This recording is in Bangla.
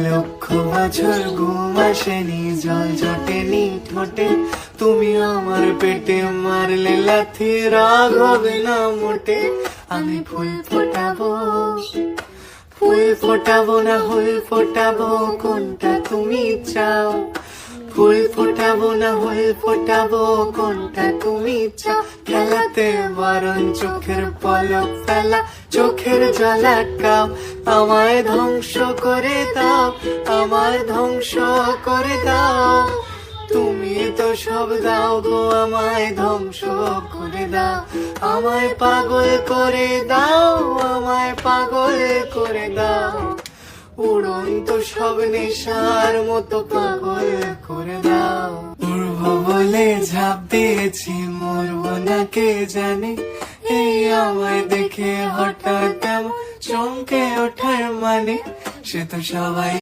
লক্ষ বছর ঘুম আসেনি, জল জটেনি ঠোঁটে, তুমি আমার পেটে মারলে লাথি, রাগ হবে না মোটে। আমি ফুল ফোটাবো, ফুল ফোটাবো না ফুল ফোটাবো, কোনটা তুমি চাও? ফুল ফোটাবো না ফুল ফোটাবো, কোনটা তুমি চাও? খেলাতে বারণ, চোখের পলক ফেলা, চোখের জল আটকাও। আমায় ধ্বংস করে দাও, আমায় ধ্বংস করে দাও। তুমি তো সব দাও গো, আমায় ধ্বংস করে দাও। আমায় পাগল করে দাও, আমায় পাগল করে দাও। উড়ন্ত সব নেশার মতো পাগল করে দাও। উড়বো বলে ঝাঁপ দিয়েছি, মরবো না কে জানে। এই আমায় দেখে হঠাৎ চমকে ওঠার মানে, সে তো সবাই